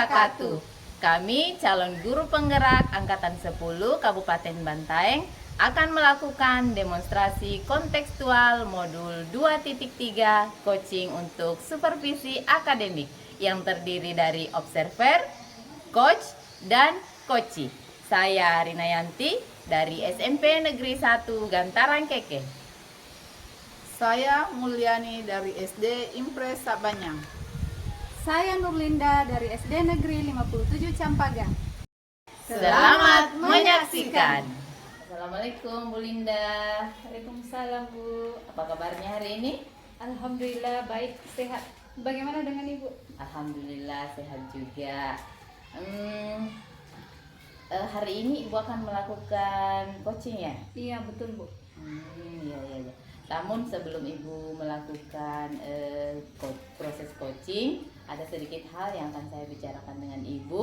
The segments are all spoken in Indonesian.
wabarakatuh. Kami calon guru penggerak Angkatan 10 Kabupaten Bantaeng akan melakukan demonstrasi kontekstual modul 2.3 coaching untuk supervisi akademik yang terdiri dari observer, coach, dan coachee. Saya Rina Yanti dari SMP Negeri 1 Gantaran Keke. Saya Mulyani dari SD Impres Sabanyang. Saya Nurlinda dari SD Negeri 57 Campaga. Selamat menyaksikan. Assalamualaikum Bu Linda. Waalaikumsalam Bu. Apa kabarnya hari ini? Alhamdulillah baik, sehat. Bagaimana dengan Ibu? Alhamdulillah sehat juga. Hari ini Ibu akan melakukan coaching ya? Iya betul Bu. Iya. Namun sebelum Ibu melakukan proses coaching, ada sedikit hal yang akan saya bicarakan dengan Ibu.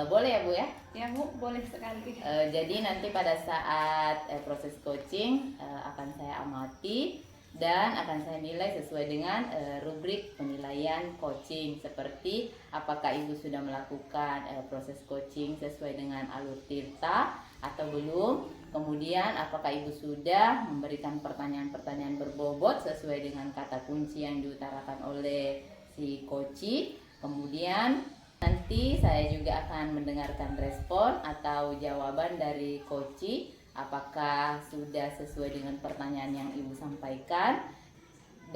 Boleh ya Bu ya? Ya Bu, boleh sekali. Jadi nanti pada saat proses coaching akan saya amati dan akan saya nilai sesuai dengan rubrik penilaian coaching, seperti apakah Ibu sudah melakukan proses coaching sesuai dengan alur tirta atau belum. Kemudian apakah Ibu sudah memberikan pertanyaan-pertanyaan berbobot sesuai dengan kata kunci yang diutarakan oleh si coachee. Kemudian nanti saya juga akan mendengarkan respon atau jawaban dari coachee, apakah sudah sesuai dengan pertanyaan yang Ibu sampaikan.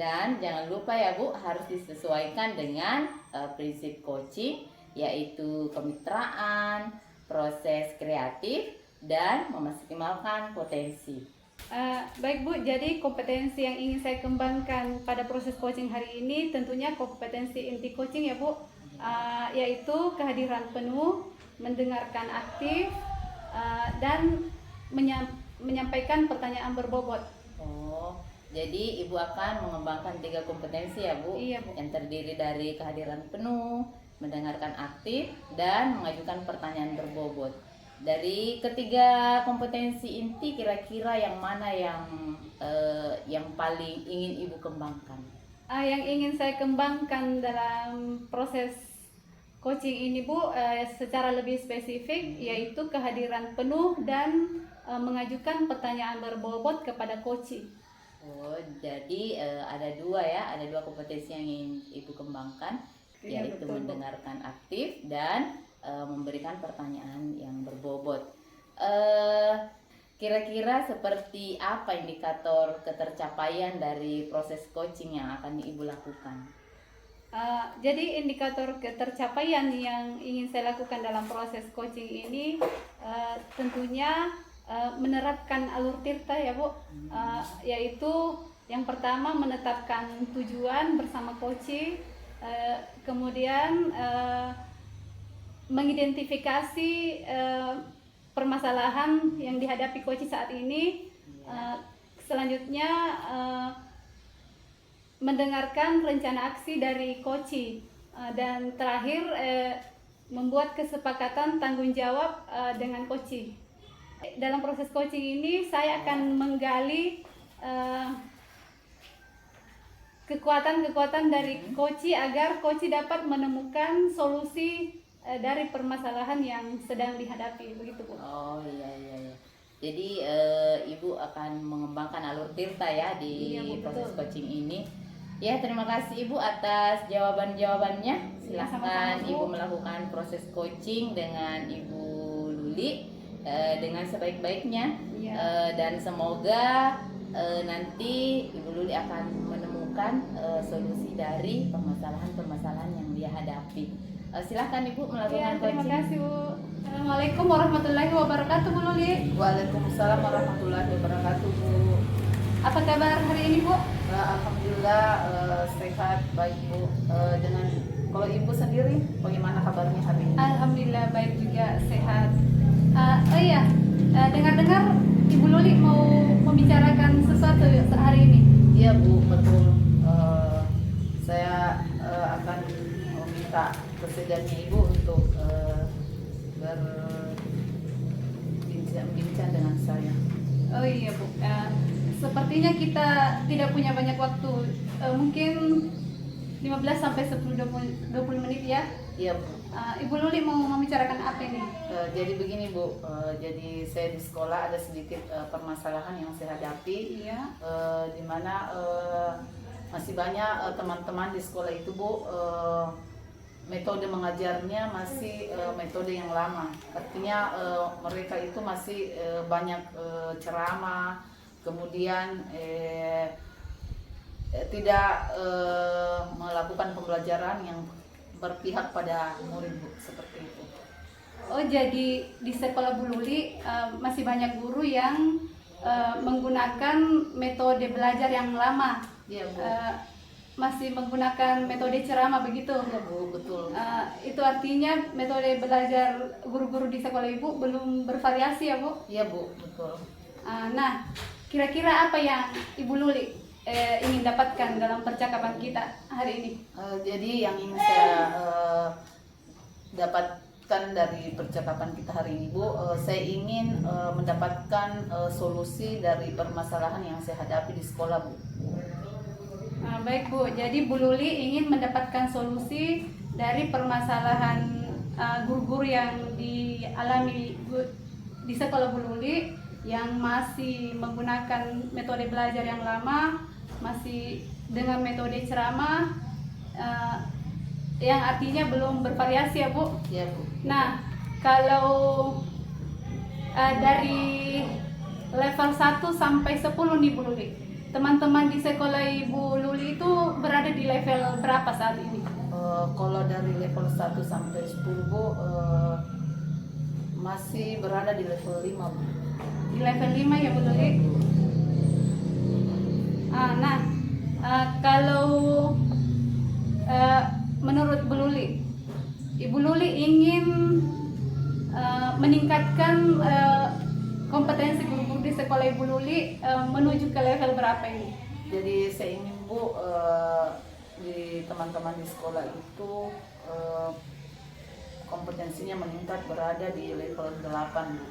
Dan jangan lupa ya Bu, harus disesuaikan dengan prinsip coaching, yaitu kemitraan, proses kreatif, dan memaksimalkan potensi. Baik Bu, jadi kompetensi yang ingin saya kembangkan pada proses coaching hari ini tentunya kompetensi inti coaching ya Bu, yaitu kehadiran penuh, mendengarkan aktif, dan menyampaikan pertanyaan berbobot. Oh, jadi Ibu akan mengembangkan 3 kompetensi ya Bu? Iya Bu. Yang terdiri dari kehadiran penuh, mendengarkan aktif, dan mengajukan pertanyaan berbobot. Dari ketiga kompetensi inti, kira-kira yang mana yang paling ingin Ibu kembangkan? Yang ingin saya kembangkan dalam proses coaching ini Bu, secara lebih spesifik, yaitu kehadiran penuh dan mengajukan pertanyaan berbobot kepada coachee. Oh, jadi ada 2 ya, ada 2 kompetensi yang ingin Ibu kembangkan, Iya, yaitu betul, Bu. mendengarkan aktif dan memberikan pertanyaan yang berbobot. Kira-kira seperti apa indikator ketercapaian dari proses coaching yang akan Ibu lakukan? Jadi indikator ketercapaian yang ingin saya lakukan dalam proses coaching ini tentunya menerapkan alur tirta ya Bu, yaitu yang pertama menetapkan tujuan bersama coachee, kemudian mengidentifikasi permasalahan yang dihadapi coachee saat ini, selanjutnya mendengarkan rencana aksi dari coachee, dan terakhir membuat kesepakatan tanggung jawab dengan coachee. Dalam proses coaching ini saya akan menggali kekuatan-kekuatan dari coachee agar coachee dapat menemukan solusi dari permasalahan yang sedang dihadapi, begitu Bu. Oh iya. Jadi Ibu akan mengembangkan alur tirta ya di Iya, Bu, proses betul. coaching ini. Ya, terima kasih Ibu atas jawaban-jawabannya. Silahkan sama-sama, Bu. Ibu melakukan proses coaching dengan Ibu Luli dengan sebaik-baiknya. Iya. Dan semoga nanti Ibu Luli akan menemukan solusi dari permasalahan-permasalahan yang dia hadapi. Silahkan Ibu melakukan Iya, terima coaching. kasih Bu. Assalamualaikum warahmatullahi wabarakatuh Bu Luli. Waalaikumsalam warahmatullahi wabarakatuh Bu. Apa kabar hari ini Bu? Alhamdulillah sehat, baik Bu. Dengan kalau Ibu sendiri bagaimana kabarnya hari ini? Alhamdulillah baik juga, sehat. Iya, dengar-dengar Ibu Luli mau membicarakan sesuatu hari ini. Iya Bu, betul. Saya akan meminta kesediaannya Ibu untuk berbincang dengan saya. Oh iya Bu, sepertinya kita tidak punya banyak waktu, mungkin 15 sampai 10-20 menit ya. Iya Bu. Ibu Luli mau membicarakan apa ini? Jadi begini Bu, jadi saya di sekolah ada sedikit permasalahan yang saya hadapi, Iya. di mana masih banyak teman-teman di sekolah itu Bu, metode mengajarnya masih metode yang lama. Artinya mereka itu masih banyak ceramah, kemudian tidak melakukan pembelajaran yang berpihak pada murid Bu, seperti itu. Oh, jadi di sekolah Bu Luli masih banyak guru yang menggunakan metode belajar yang lama. Iya Bu. Masih menggunakan metode ceramah begitu. Iya Bu, betul. Itu artinya metode belajar guru-guru di sekolah Ibu belum bervariasi ya Bu? Iya Bu, betul. Nah, kira-kira apa yang Ibu Luli ingin dapatkan dalam percakapan kita hari ini? Jadi yang ingin saya dapatkan dari percakapan kita hari ini Bu, saya ingin mendapatkan solusi dari permasalahan yang saya hadapi di sekolah Bu. Baik Bu, jadi Bu Luli ingin mendapatkan solusi dari permasalahan guru-guru yang dialami di sekolah Bu Luli yang masih menggunakan metode belajar yang lama, masih dengan metode ceramah, yang artinya belum bervariasi ya Bu. Iya Bu. Nah, kalau dari level 1 sampai 10 nih Bu Luli, teman-teman di sekolah Ibu Luli itu berada di level berapa saat ini? Kalau dari level 1 sampai 10 Bu, masih berada di level 5 Bu. Di level 5 ya Bu Luli. Nah, kalau menurut Bu Luli, Ibu Luli ingin meningkatkan kompetensi guru-guru di sekolah Ibu Luli menuju ke level berapa ini? Jadi saya ingin Bu, di teman-teman di sekolah itu kompetensinya meningkat, berada di level 8 Bu.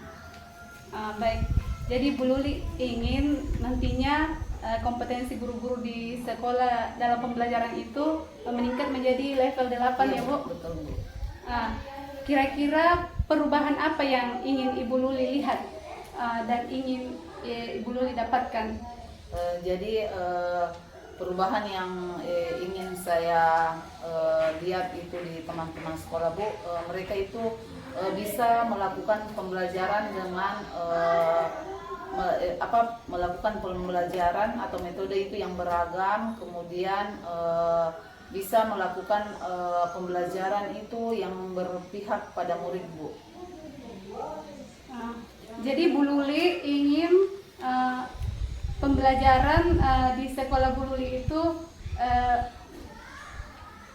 Baik, jadi Bu Luli ingin nantinya kompetensi guru-guru di sekolah dalam pembelajaran itu meningkat menjadi level 8 ya Bu? Betul Bu. Kira-kira perubahan apa yang ingin Ibu Luli lihat dan ingin Ibu Luli dapatkan? Jadi perubahan yang ingin saya lihat itu di teman-teman sekolah Bu, mereka itu bisa melakukan pembelajaran dengan melakukan pembelajaran atau metode itu yang beragam, kemudian bisa melakukan pembelajaran itu yang berpihak pada murid Bu. Jadi Bu Luli ingin pembelajaran di sekolah Bu Luli itu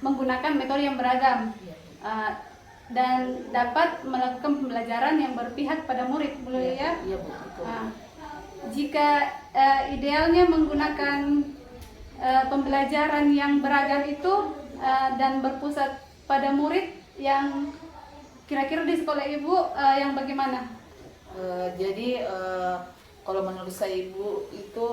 menggunakan metode yang beragam dan dapat melakukan pembelajaran yang berpihak pada murid Bu Luli ya? Iya Bu, betul. Jika idealnya menggunakan pembelajaran yang beragam itu dan berpusat pada murid yang kira-kira di sekolah Ibu yang bagaimana? Jadi kalau menurut saya Ibu itu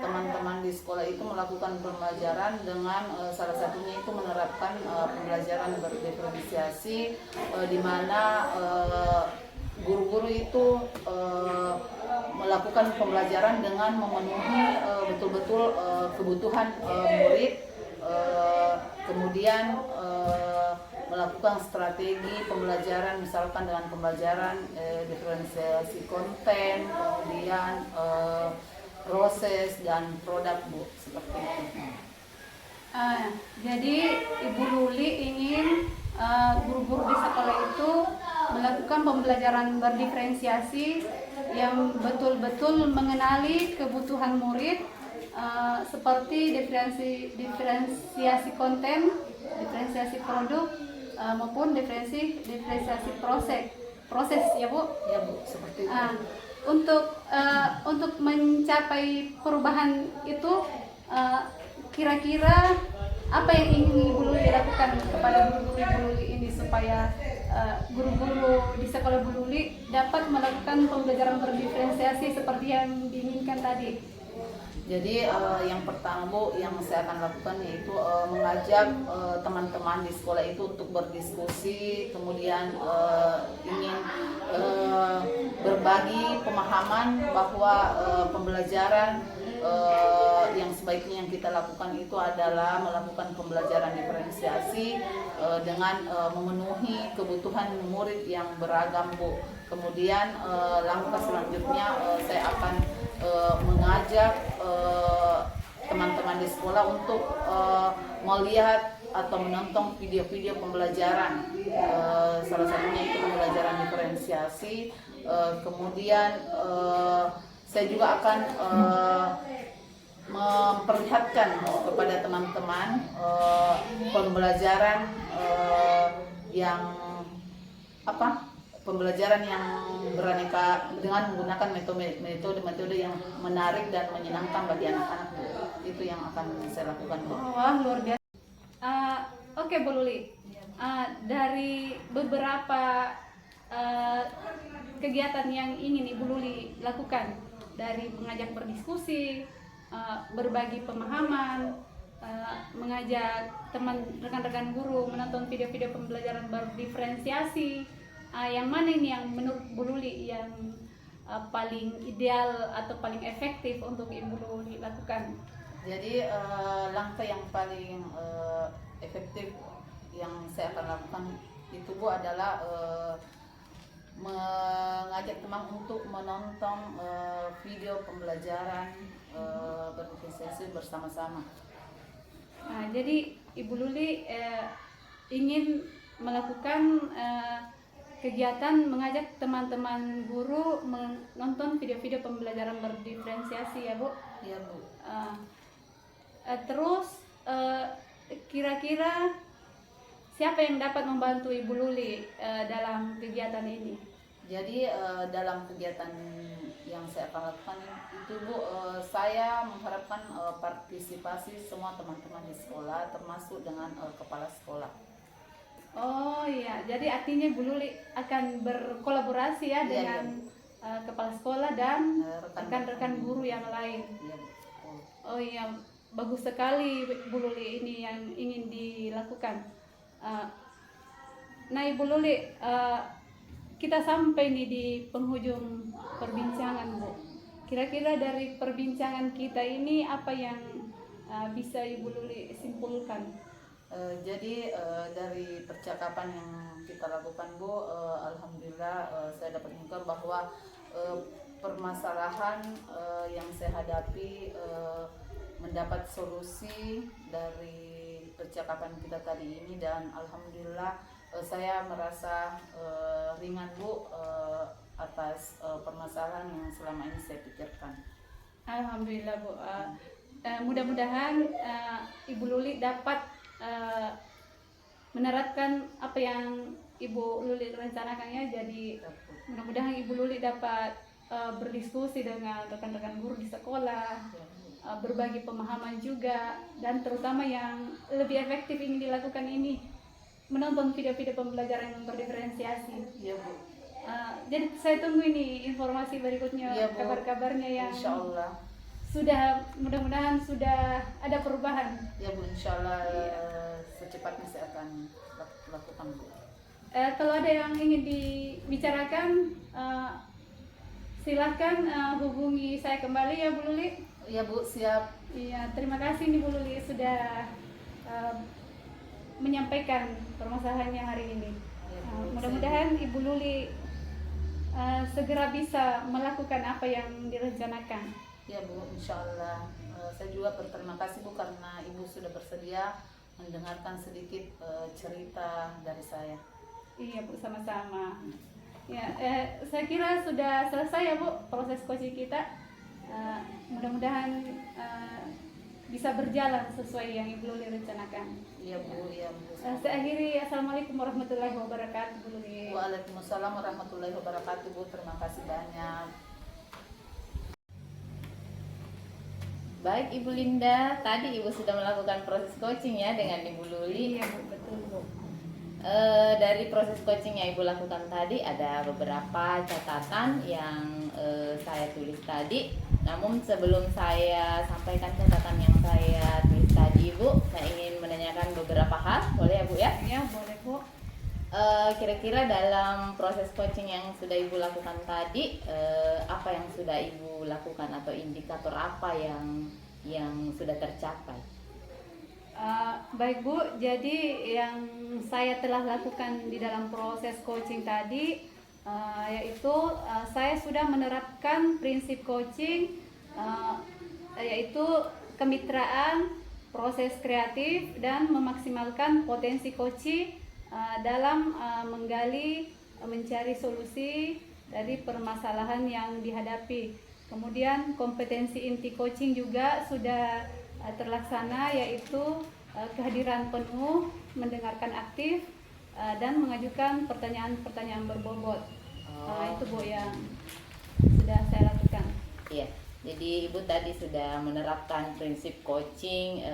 teman-teman di sekolah itu melakukan pembelajaran dengan salah satunya itu menerapkan pembelajaran berdiferensiasi, di mana guru-guru itu melakukan pembelajaran dengan memenuhi betul-betul kebutuhan murid, kemudian melakukan strategi pembelajaran misalkan dengan pembelajaran diferensiasi konten, kemudian proses dan produk Bu, seperti itu. Jadi Ibu Luli ingin guru-guru di sekolah itu melakukan pembelajaran berdiferensiasi yang betul-betul mengenali kebutuhan murid, seperti diferensiasi konten, diferensiasi produk, maupun diferensiasi proses ya Bu? Ya Bu, seperti itu. Untuk mencapai perubahan itu kira-kira apa yang ingin Ibu Luli lakukan kepada guru-guru Ibu Luli ini supaya guru-guru di sekolah Bu Luli dapat melakukan pembelajaran berdiferensiasi seperti yang diinginkan tadi? Jadi yang pertama Bu, yang saya akan lakukan yaitu mengajak teman-teman di sekolah itu untuk berdiskusi, kemudian ingin berbagi pemahaman bahwa pembelajaran yang sebaiknya yang kita lakukan itu adalah melakukan pembelajaran diferensiasi dengan memenuhi kebutuhan murid yang beragam Bu. Kemudian langkah selanjutnya saya akan mengajak teman-teman di sekolah untuk melihat atau menonton video-video pembelajaran, salah satunya itu pembelajaran diferensiasi. Kemudian saya juga akan memperlihatkan kepada teman-teman pembelajaran yang pembelajaran yang beraneka dengan menggunakan metode yang menarik dan menyenangkan bagi anak-anak. Itu yang akan saya lakukan. Wah, luar biasa. Oke, Bu Luli. Dari beberapa kegiatan yang ingin Ibu Luli lakukan, dari mengajak berdiskusi, berbagi pemahaman, mengajak rekan-rekan guru menonton video-video pembelajaran berdiferensiasi, yang mana ini yang menurut Bu Luli yang paling ideal atau paling efektif untuk Ibu Luli lakukan? Jadi langkah yang paling efektif yang saya akan lakukan itu Bu adalah mengajak teman untuk menonton video pembelajaran berdiferensiasi bersama-sama. Jadi Ibu Luli ingin melakukan kegiatan mengajak teman-teman guru menonton video-video pembelajaran berdiferensiasi, ya Bu? Iya Bu. Terus kira-kira siapa yang dapat membantu Ibu Luli dalam kegiatan ini? Jadi dalam kegiatan yang saya akan lakukan itu Bu, saya mengharapkan partisipasi semua teman-teman di sekolah, termasuk dengan kepala sekolah. Oh iya, jadi artinya Bu Luli akan berkolaborasi ya dengan kepala sekolah dan rekan-rekan guru yang lain. Iya, oh iya, bagus sekali Bu Luli ini yang ingin dilakukan. Nah Ibu Luli, kita sampai nih di penghujung perbincangan Bu. Kira-kira dari perbincangan kita ini apa yang bisa Ibu Luli simpulkan? Jadi dari percakapan yang kita lakukan Bu, alhamdulillah saya dapat mengungkap bahwa permasalahan yang saya hadapi mendapat solusi dari percakapan kita tadi ini, dan alhamdulillah saya merasa ringan Bu atas permasalahan yang selama ini saya pikirkan. Alhamdulillah Bu. Mudah-mudahan Ibu Luli dapat menerapkan apa yang Ibu Luli rencanakan ya. Jadi mudah-mudahan Ibu Luli dapat berdiskusi dengan rekan-rekan guru di sekolah, berbagi pemahaman juga, dan terutama yang lebih efektif ingin dilakukan ini menonton video-video pembelajaran yang berdiferensiasi. Iya Bu. Jadi saya tunggu ini informasi berikutnya, Ya, Bu. kabar-kabarnya yang Insya Allah. mudah-mudahan sudah ada perubahan. Ya Bu, insya Allah secepatnya saya akan lakukan Bu. Kalau ada yang ingin dibicarakan, silahkan hubungi saya kembali ya Bu Luli. Ya Bu, siap. Iya, terima kasih nih Bu Luli sudah menyampaikan permasalahannya hari ini. Ya, Bu. Mudah-mudahan Ibu Luli segera bisa melakukan apa yang direncanakan. Ya Bu, insya Allah. Saya juga berterima kasih Bu karena Ibu sudah bersedia mendengarkan sedikit cerita dari saya. Iya Bu, sama-sama. Ya, saya kira sudah selesai ya Bu proses coaching kita. Mudah-mudahan bisa berjalan sesuai yang Ibu Luli rencanakan. Iya Bu, iya Bu. Saya akhiri, Assalamualaikum warahmatullahi wabarakatuh Bu Luli. Waalaikumsalam warahmatullahi wabarakatuh Bu. Terima kasih banyak. Baik Ibu Linda, tadi Ibu sudah melakukan proses coaching ya dengan Ibu Luli. Iya Bu, betul Bu. Dari proses coaching yang Ibu lakukan tadi ada beberapa catatan yang saya tulis tadi. Namun sebelum saya sampaikan catatan yang saya tulis tadi Bu, saya ingin menanyakan beberapa hal, boleh ya Bu ya? Ya, boleh Bu. Kira-kira dalam proses coaching yang sudah Ibu lakukan tadi, apa yang sudah Ibu lakukan atau indikator apa yang sudah tercapai? Baik Bu, jadi yang saya telah lakukan di dalam proses coaching tadi yaitu saya sudah menerapkan prinsip coaching yaitu kemitraan, proses kreatif, dan memaksimalkan potensi coaching dalam menggali, mencari solusi dari permasalahan yang dihadapi. Kemudian kompetensi inti coaching juga sudah terlaksana, yaitu kehadiran penuh, mendengarkan aktif, dan mengajukan pertanyaan-pertanyaan berbobot. Itu Bu yang sudah saya lakukan. Iya, jadi Ibu tadi sudah menerapkan prinsip coaching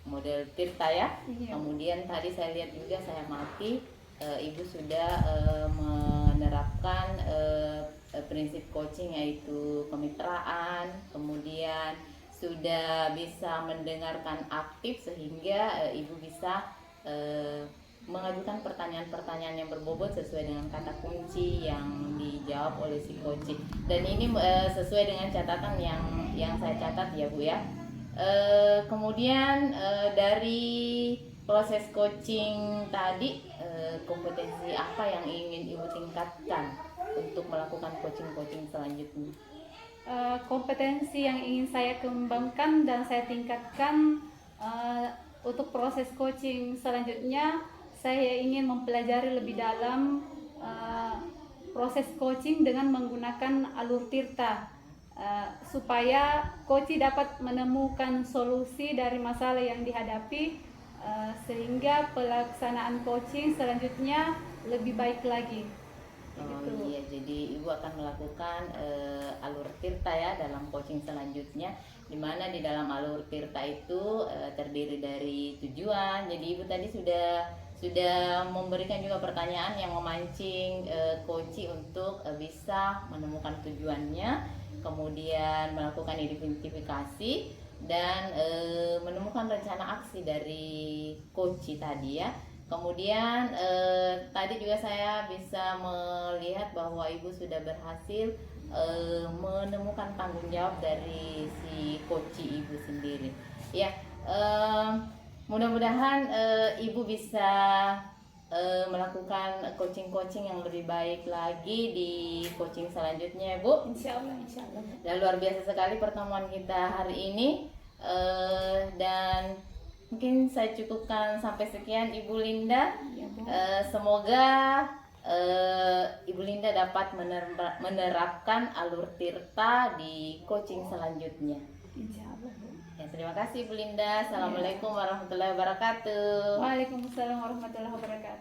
model Tirta ya. Iya. Kemudian tadi saya lihat juga, saya amati Ibu sudah menerapkan prinsip coaching yaitu kemitraan, kemudian sudah bisa mendengarkan aktif sehingga Ibu bisa mengajukan pertanyaan-pertanyaan yang berbobot sesuai dengan kata kunci yang dijawab oleh si coaching. Dan ini sesuai dengan catatan yang saya catat ya Bu ya. Kemudian dari proses coaching tadi, kompetensi apa yang ingin Ibu tingkatkan untuk melakukan coaching selanjutnya? Kompetensi yang ingin saya kembangkan dan saya tingkatkan untuk proses coaching selanjutnya, saya ingin mempelajari lebih dalam proses coaching dengan menggunakan alur Tirta supaya coach dapat menemukan solusi dari masalah yang dihadapi sehingga pelaksanaan coaching selanjutnya lebih baik lagi. Oh iya, jadi Ibu akan melakukan alur Tirta ya dalam coaching selanjutnya, di mana di dalam alur Tirta itu terdiri dari tujuan. Jadi Ibu tadi sudah memberikan juga pertanyaan yang memancing coach untuk bisa menemukan tujuannya, kemudian melakukan identifikasi dan menemukan rencana aksi dari coach tadi ya. Kemudian tadi juga saya bisa melihat bahwa Ibu sudah berhasil menemukan tanggung jawab dari si coach Ibu sendiri. Ya, mudah-mudahan Ibu bisa melakukan coaching yang lebih baik lagi di coaching selanjutnya, Bu. Insya Allah. Dan luar biasa sekali pertemuan kita hari ini, dan mungkin saya cukupkan sampai sekian Ibu Linda. Ya, Bu. Semoga Ibu Linda dapat menerapkan alur Tirta di coaching selanjutnya. Insya Allah, Bu. Ya, terima kasih Ibu Linda. Assalamualaikum warahmatullahi wabarakatuh. Waalaikumsalam warahmatullahi wabarakatuh.